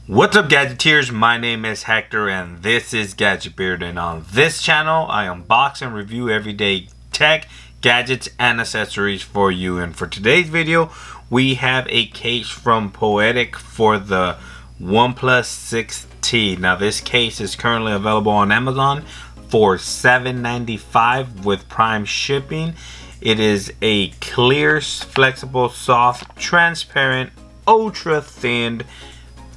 What's up, Gadgeteers? My name is Hector and this is Gadget Beard, and on this channel I unbox and review everyday tech, gadgets, and accessories for you. And for today's video we have a case from Poetic for the OnePlus 6T. Now this case is currently available on Amazon for $7.95 with Prime shipping. It is a clear, flexible, soft, transparent, ultra thin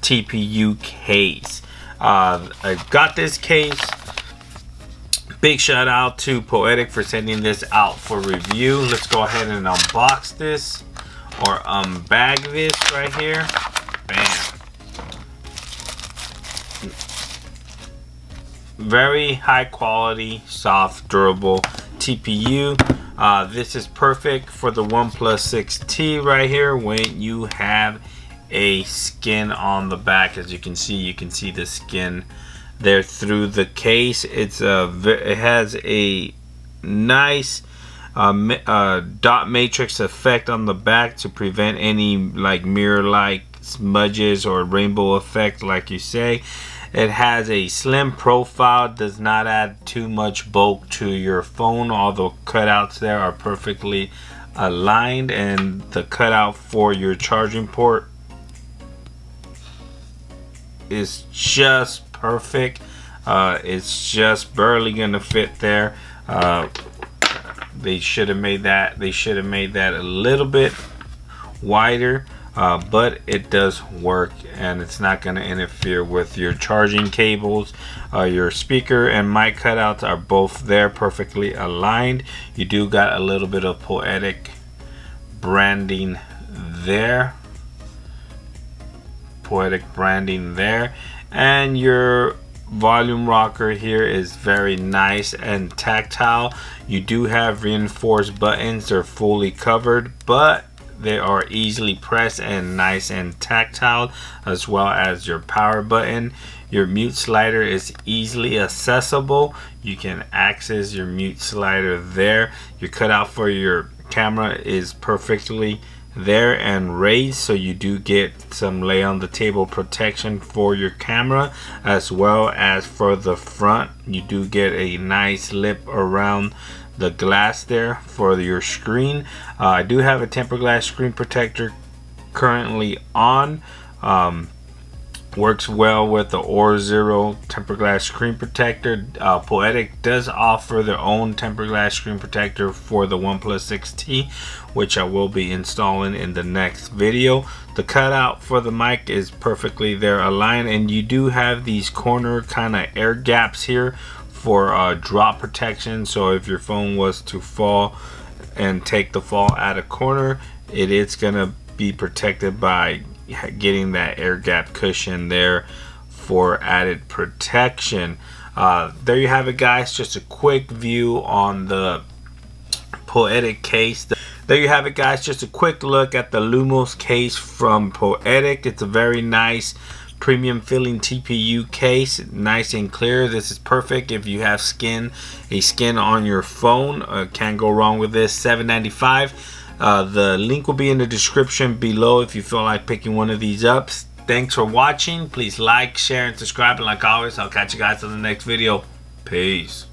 TPU case. I got this case. Big shout out to Poetic for sending this out for review. Let's go ahead and unbox this or unbag this right here. Bam. Very high quality, soft, durable TPU. This is perfect for the OnePlus 6T right here when you have a skin on the back. As you can see the skin there through the case. It has a nice dot matrix effect on the back to prevent any like mirror like smudges or rainbow effect like you say. It has a slim profile, does not add too much bulk to your phone. All the cutouts there are perfectly aligned, and the cutout for your charging port is just perfect. It's just barely gonna fit there. They should have made that a little bit wider, but it does work, and it's not going to interfere with your charging cables. Your speaker and mic cutouts are both there, perfectly aligned. You do got a little bit of Poetic branding there. Poetic branding there, and your volume rocker here is very nice and tactile. You do have reinforced buttons. They're fully covered, but they are easily pressed and nice and tactile, as well as your power button. Your mute slider is easily accessible. You can access your mute slider there. Your cutout for your camera is perfectly there and raised, so you do get some lay on the table protection for your camera, as well as for the front you do get a nice lip around the glass there for your screen. I do have a tempered glass screen protector currently on. Works well with the Zero tempered glass screen protector. Poetic does offer their own tempered glass screen protector for the OnePlus 6T, which I will be installing in the next video. The cutout for the mic is perfectly there aligned, and you do have these corner kind of air gaps here for drop protection. So if your phone was to fall and take the fall at a corner, it is gonna be protected by getting that air gap cushion there for added protection. There you have it, guys. Just a quick view on the Poetic case. There you have it, guys. Just a quick look at the Lumos case from Poetic. It's a very nice premium feeling TPU case, nice and clear. This is perfect if you have a skin on your phone. Can't go wrong with this. $7.95. The link will be in the description below if you feel like picking one of these up. Thanks for watching. Please like, share, and subscribe, and like always, I'll catch you guys in the next video. Peace.